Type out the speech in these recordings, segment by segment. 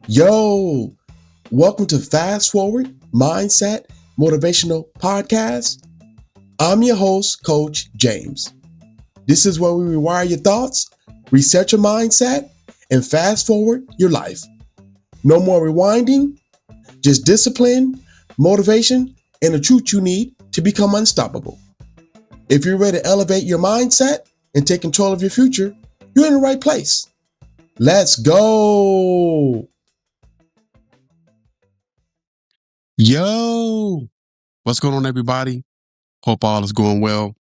Yo, welcome to Fast Forward Mindset Motivational Podcast. I'm your host, Coach James. This is where we rewire your thoughts, reset your mindset, and fast forward your life. No more rewinding, just discipline, motivation, and the truth you need to become unstoppable. If you're ready to elevate your mindset and take control of your future, you're in the right place. Let's go. Yo, what's going on, everybody? Hope all is going well.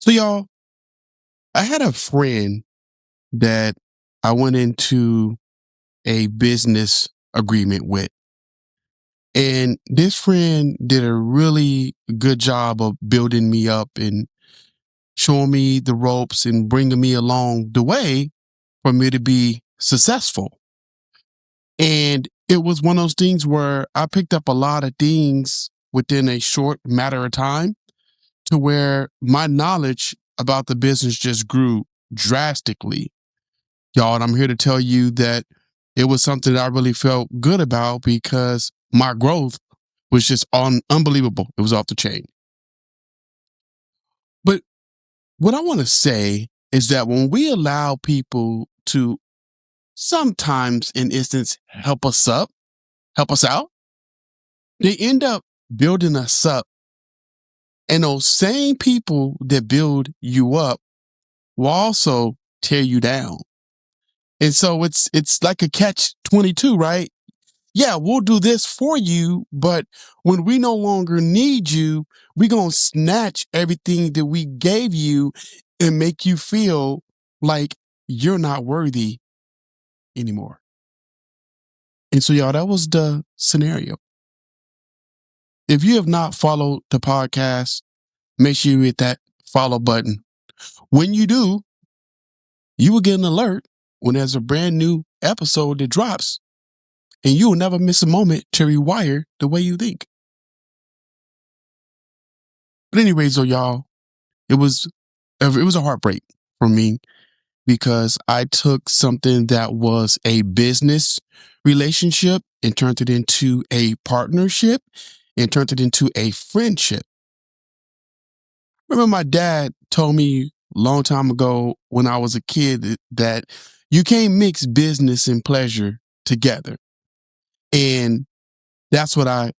So, y'all, I had a friend that I went into a business agreement with. And this friend did a really good job of building me up and showing me the ropes and bringing me along the way for me to be successful. And it was one of those things where I picked up a lot of things within a short matter of time, to where my knowledge about the business just grew drastically. Y'all, and I'm here to tell you that it was something that I really felt good about because my growth was just unbelievable. It was off the chain. But what I want to say is that when we allow people to sometimes, in instance, help us out, they end up building us up. And those same people that build you up will also tear you down. And so it's like a catch-22, right? Yeah, we'll do this for you, but when we no longer need you, we're going to snatch everything that we gave you and make you feel like you're not worthy anymore. And so, y'all, that was the scenario. If you have not followed the podcast, make sure you hit that follow button. When you do, you will get an alert when there's a brand new episode that drops, and you will never miss a moment to rewire the way you think. But anyways, so y'all, it was a heartbreak for me because I took something that was a business relationship and turned it into a partnership and turned it into a friendship. Remember, my dad told me a long time ago when I was a kid that you can't mix business and pleasure together. And that's what I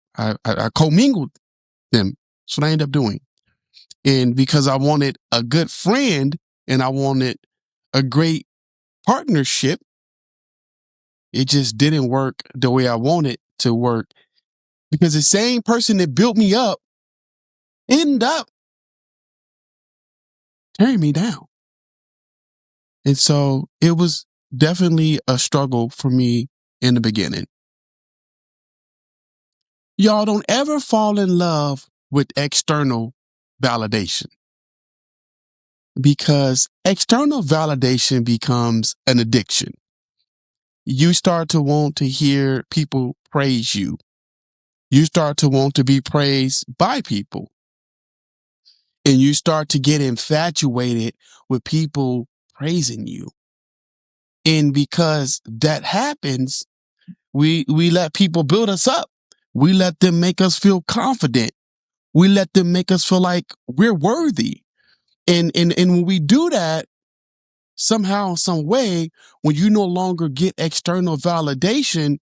commingled them. That's what I ended up doing. And because I wanted a good friend and I wanted a great partnership, it just didn't work the way I wanted to work, because the same person that built me up ended up tearing me down. And so it was definitely a struggle for me in the beginning. Y'all, don't ever fall in love with external validation, because external validation becomes an addiction. You start to want to hear people praise you. You start to want to be praised by people. And you start to get infatuated with people praising you. And because that happens, we let people build us up. We let them make us feel confident. We let them make us feel like we're worthy. And when we do that, somehow, some way, when you no longer get external validation,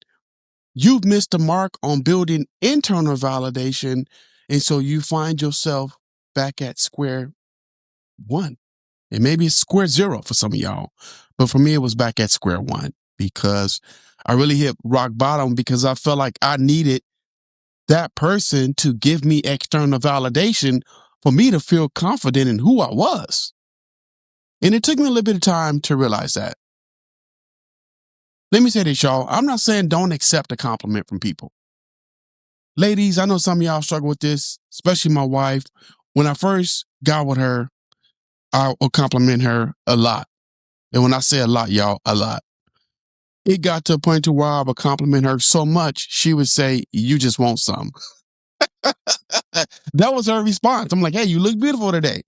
you've missed the mark on building internal validation. And so you find yourself back at square one. And maybe it's square zero for some of y'all. But for me, it was back at square one, because I really hit rock bottom, because I felt like I needed that person to give me external validation for me to feel confident in who I was. And it took me a little bit of time to realize that. Let me say this, y'all. I'm not saying don't accept a compliment from people. Ladies, I know some of y'all struggle with this, especially my wife. When I first got with her, I would compliment her a lot. And when I say a lot, y'all, a lot. It got to a point to where I would compliment her so much, she would say, "You just want some." That was her response. I'm like, "Hey, you look beautiful today.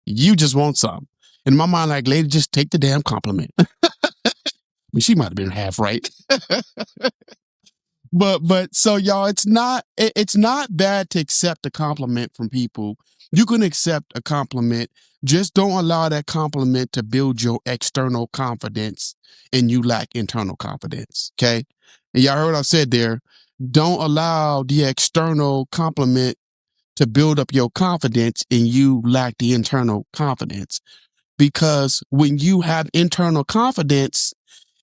You just want some." In my mind, like, lady, just take the damn compliment. Well, she might have been half right. But so y'all, it's not bad to accept a compliment from people. You can accept a compliment. Just don't allow that compliment to build your external confidence and you lack internal confidence. Okay. And y'all heard what I said there. Don't allow the external compliment to build up your confidence and you lack the internal confidence. Because when you have internal confidence,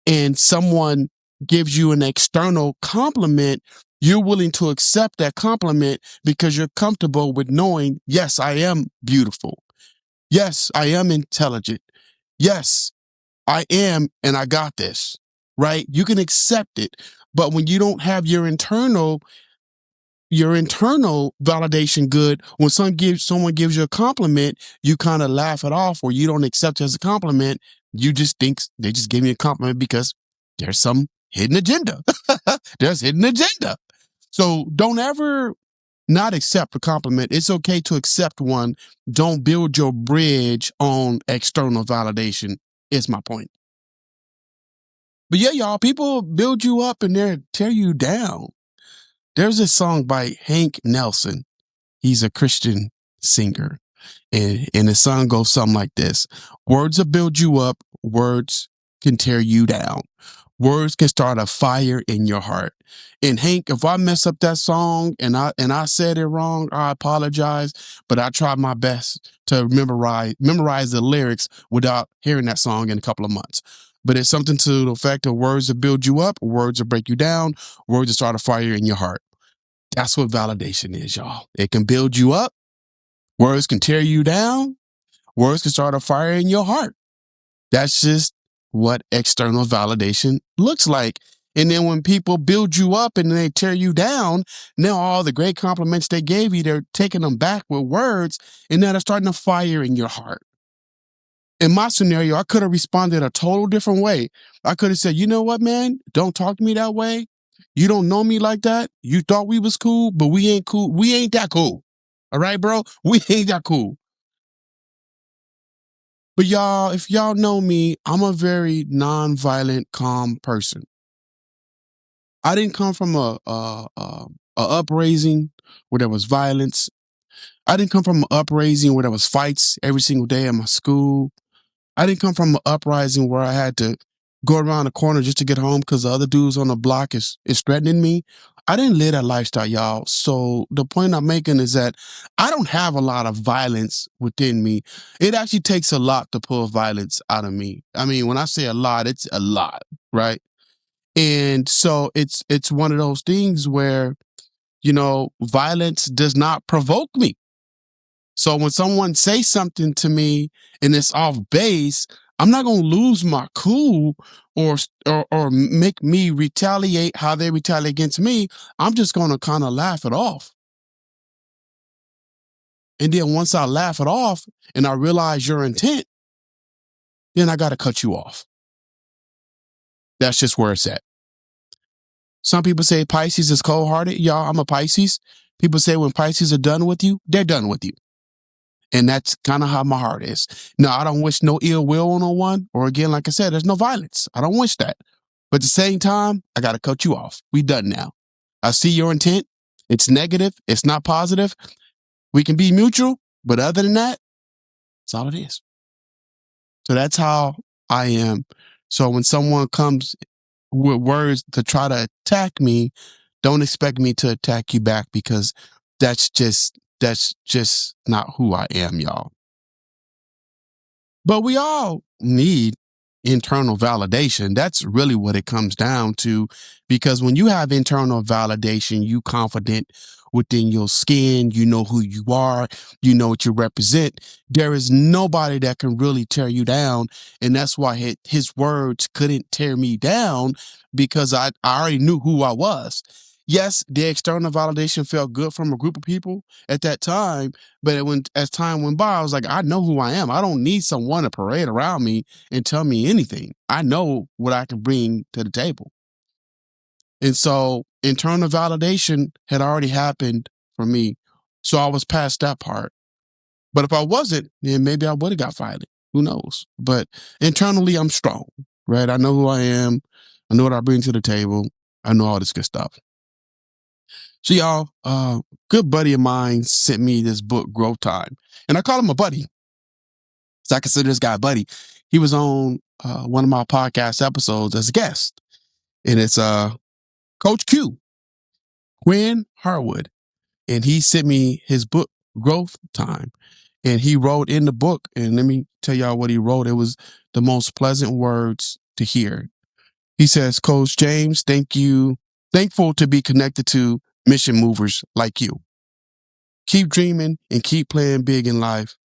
and someone gives you an external compliment, you're willing to accept that compliment because you're comfortable with knowing, yes, I am beautiful. Yes, I am intelligent. Yes, I am, and I got this, right? You can accept it. But when you don't have your internal validation good, when someone gives you a compliment, you kind of laugh it off or you don't accept it as a compliment. You just think they just gave me a compliment because there's some hidden agenda. There's hidden agenda. So don't ever not accept a compliment. It's okay to accept one. Don't build your bridge on external validation, is my point. But yeah, y'all, people build you up and they tear you down. There's this song by Hank Nelson. He's a Christian singer. And the song goes something like this. Words will build you up. Words can tear you down. Words can start a fire in your heart. And Hank, if I mess up that song and I said it wrong, I apologize. But I tried my best to memorize the lyrics without hearing that song in a couple of months. But it's something to the effect of words that build you up, words that break you down, words that start a fire in your heart. That's what validation is, y'all. It can build you up. Words can tear you down. Words can start a fire in your heart. That's just what external validation looks like. And then when people build you up and they tear you down, now all the great compliments they gave you, they're taking them back with words, and now they're starting a fire in your heart. In my scenario, I could have responded a total different way. I could have said, you know what, man? Don't talk to me that way. You don't know me like that. You thought we was cool, but we ain't cool. We ain't that cool. All right, bro? We ain't that cool. But y'all, if y'all know me, I'm a very nonviolent, calm person. I didn't come from a upraising where there was violence. I didn't come from an upraising where there was fights every single day at my school. I didn't come from an uprising where I had to go around the corner just to get home because the other dudes on the block is threatening me. I didn't live that lifestyle, y'all. So the point I'm making is that I don't have a lot of violence within me. It actually takes a lot to pull violence out of me. I mean, when I say a lot, it's a lot, right? And so it's one of those things where, violence does not provoke me. So when someone says something to me and it's off base, I'm not going to lose my cool or make me retaliate how they retaliate against me. I'm just going to kind of laugh it off. And then once I laugh it off and I realize your intent, then I got to cut you off. That's just where it's at. Some people say Pisces is cold-hearted. Y'all, I'm a Pisces. People say when Pisces are done with you, they're done with you. And that's kind of how my heart is. Now, I don't wish no ill will on no one. Or again, like I said, there's no violence. I don't wish that. But at the same time, I got to cut you off. We done now. I see your intent. It's negative. It's not positive. We can be mutual. But other than that, that's all it is. So that's how I am. So when someone comes with words to try to attack me, don't expect me to attack you back because that's just not who I am, y'all. But we all need internal validation. That's really what it comes down to. Because when you have internal validation, you confident within your skin, you know who you are, you know what you represent. There is nobody that can really tear you down. And that's why his words couldn't tear me down because I already knew who I was. Yes, the external validation felt good from a group of people at that time, but as time went by, I was like, I know who I am. I don't need someone to parade around me and tell me anything. I know what I can bring to the table. And so internal validation had already happened for me. So I was past that part. But if I wasn't, then maybe I would have got violent. Who knows? But internally, I'm strong, right? I know who I am. I know what I bring to the table. I know all this good stuff. So y'all, good buddy of mine sent me this book, Growth Time. And I call him a buddy. So I consider this guy a buddy. He was on one of my podcast episodes as a guest. And it's Coach Q, Quinn Harwood. And he sent me his book, Growth Time. And he wrote in the book, and let me tell y'all what he wrote. It was the most pleasant words to hear. He says, Coach James, thank you. Thankful to be connected to mission movers like you. Keep dreaming and keep playing big in life.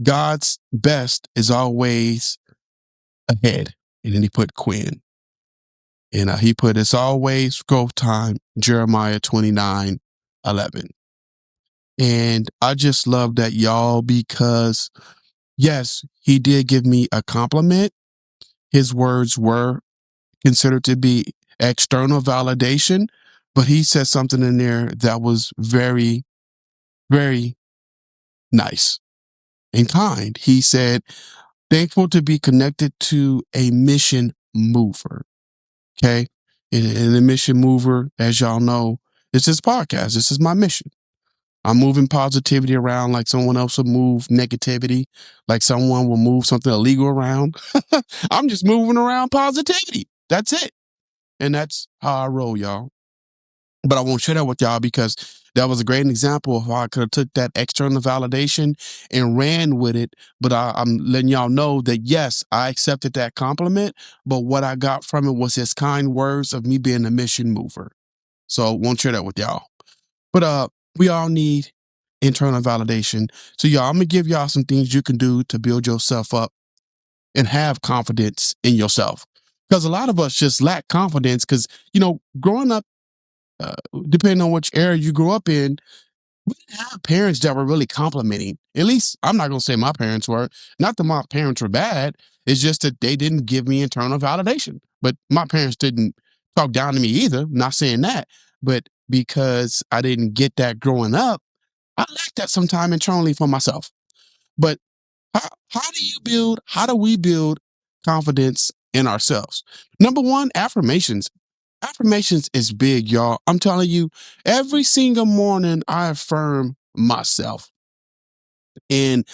God's best is always ahead. And then he put Quinn. And he put, it's always growth time, Jeremiah 29:11. And I just love that, y'all, because yes, he did give me a compliment. His words were considered to be external validation, but he said something in there that was very, very nice and kind. He said, thankful to be connected to a mission mover. Okay. And a mission mover, as y'all know, it's this podcast. This is my mission. I'm moving positivity around like someone else will move negativity, like someone will move something illegal around. I'm just moving around positivity. That's it. And that's how I roll, y'all. But I won't share that with y'all because that was a great example of how I could have took that external validation and ran with it. But I'm letting y'all know that, yes, I accepted that compliment. But what I got from it was his kind words of me being a mission mover. So won't share that with y'all. But we all need internal validation. So y'all, I'm going to give y'all some things you can do to build yourself up and have confidence in yourself. Because a lot of us just lack confidence because, growing up, depending on which era you grew up in, we didn't have parents that were really complimenting. At least I'm not going to say my parents were. Not that my parents were bad. It's just that they didn't give me internal validation. But my parents didn't talk down to me either. I'm not saying that. But because I didn't get that growing up, I lacked that sometime internally for myself. But how do we build confidence in ourselves? Number one, affirmations. Affirmations is big, y'all. I'm telling you, every single morning I affirm myself. And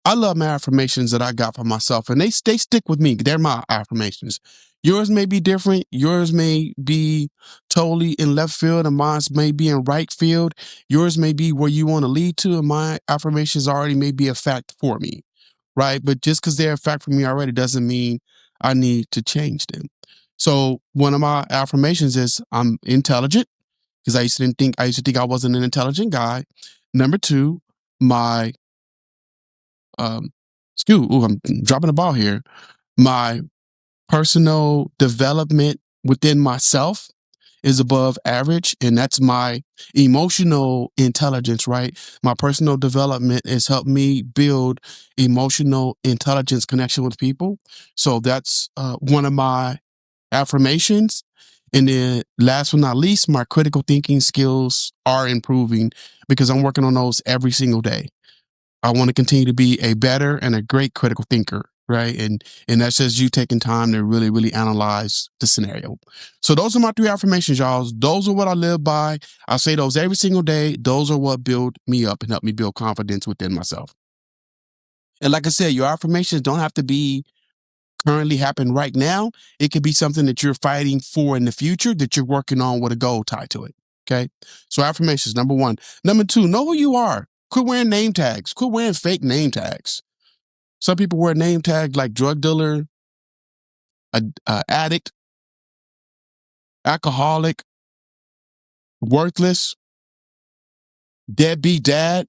I love my affirmations that I got for myself, and they stick with me. They're my affirmations. Yours may be different. Yours may be totally in left field, and mine may be in right field. Yours may be where you want to lead to, and my affirmations already may be a fact for me, right? But just because they're a fact for me already doesn't mean I need to change them. So one of my affirmations is I'm intelligent because I used to think I wasn't an intelligent guy. Number two, my I'm dropping the ball here. My personal development within myself is above average, and that's my emotional intelligence, right? My personal development has helped me build emotional intelligence connection with people. So that's one of my affirmations. And then last but not least, my critical thinking skills are improving because I'm working on those every single day. I want to continue to be a better and a great critical thinker, right? And that's just you taking time to really, really analyze the scenario. So those are my three affirmations, y'all. Those are what I live by. I say those every single day. Those are what build me up and help me build confidence within myself. And like I said, your affirmations don't have to be currently happen right now. It could be something that you're fighting for in the future that you're working on with a goal tied to it. Okay. So affirmations, number one. Number two, know who you are. Quit wearing name tags. Quit wearing fake name tags. Some people wear name tags like drug dealer, addict, alcoholic, worthless, deadbeat dad,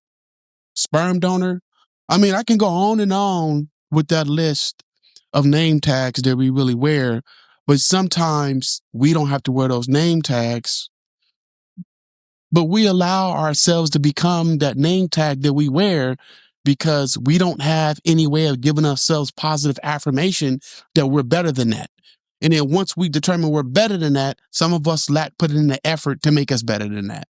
sperm donor. I mean, I can go on and on with that list of name tags that we really wear, but sometimes we don't have to wear those name tags, but we allow ourselves to become that name tag that we wear because we don't have any way of giving ourselves positive affirmation that we're better than that. And then once we determine we're better than that, some of us lack putting in the effort to make us better than that.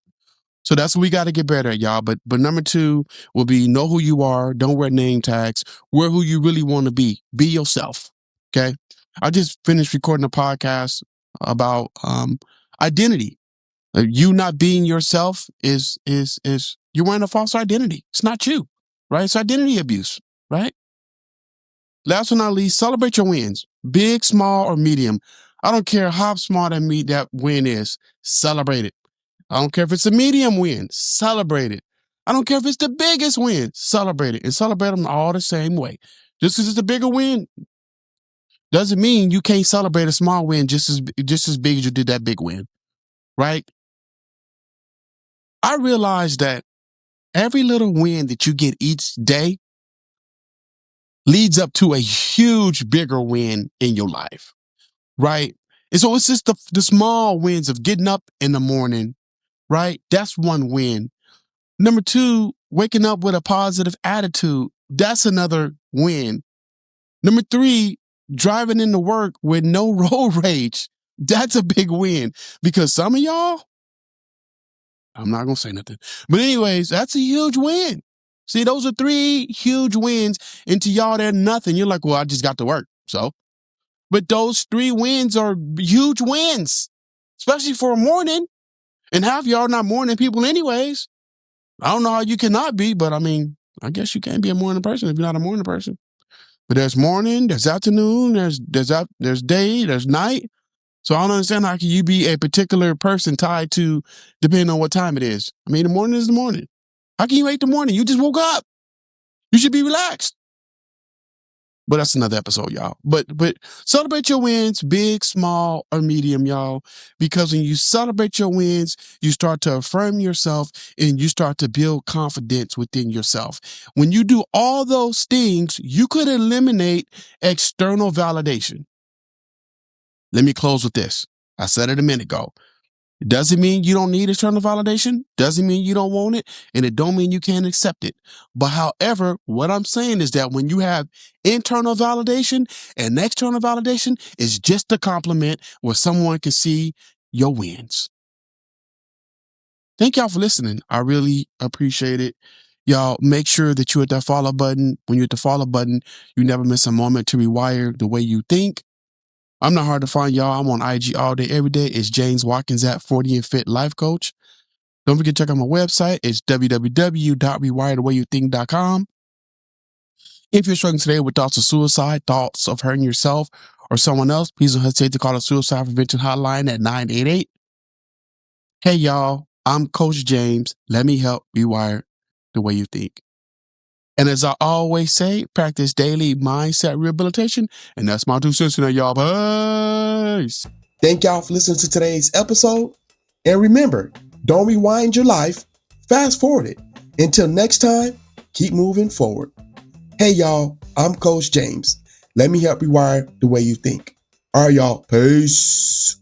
So that's what we got to get better at, y'all. But number two will be know who you are. Don't wear name tags. Wear who you really want to be. Be yourself. Okay. I just finished recording a podcast about identity. You not being yourself is you're wearing a false identity. It's not you, right? It's identity abuse, right? Last but not least, celebrate your wins, big, small, or medium. I don't care how small that win is. Celebrate it. I don't care if it's a medium win. Celebrate it. I don't care if it's the biggest win. Celebrate it, and celebrate them all the same way. Just because it's a bigger win doesn't mean you can't celebrate a small win just as big as you did that big win, right? I realized that every little win that you get each day leads up to a huge, bigger win in your life, right? And so it's just the small wins of getting up in the morning, right? That's one win. Number two, waking up with a positive attitude. That's another win. Number three, driving into work with no road rage. That's a big win because some of y'all, I'm not going to say nothing. But anyways, that's a huge win. See, those are three huge wins. And to y'all, they're nothing. You're like, well, I just got to work. So, but those three wins are huge wins, especially for a morning. And half y'all not morning people anyways. I don't know how you cannot be, but I mean, I guess you can't be a morning person if you're not a morning person. But there's morning, there's afternoon, there's day, there's night. So I don't understand how can you be a particular person tied to depending on what time it is. I mean, the morning is the morning. How can you hate the morning? You just woke up. You should be relaxed. But that's another episode, y'all. But celebrate your wins, big, small, or medium, y'all. Because when you celebrate your wins, you start to affirm yourself and you start to build confidence within yourself. When you do all those things, you could eliminate external validation. Let me close with this. I said it a minute ago. It doesn't mean you don't need external validation. Doesn't mean you don't want it. And it don't mean you can't accept it. But however, what I'm saying is that when you have internal validation and external validation is just a compliment where someone can see your wins. Thank y'all for listening. I really appreciate it. Y'all make sure that you hit that follow button. When you hit the follow button, you never miss a moment to rewire the way you think. I'm not hard to find, y'all. I'm on IG all day, every day. It's James Watkins at 40 and Fit Life Coach. Don't forget to check out my website. It's www.rewirethewayouthink.com. If you're struggling today with thoughts of suicide, thoughts of hurting yourself or someone else, please don't hesitate to call the Suicide Prevention Hotline at 988. Hey, y'all. I'm Coach James. Let me help rewire the way you think. And as I always say, practice daily mindset rehabilitation. And that's my 2 cents in there, y'all. Peace. Thank y'all for listening to today's episode. And remember, don't rewind your life, fast forward it. Until next time, keep moving forward. Hey, y'all, I'm Coach James. Let me help rewire the way you think. All right, y'all. Peace.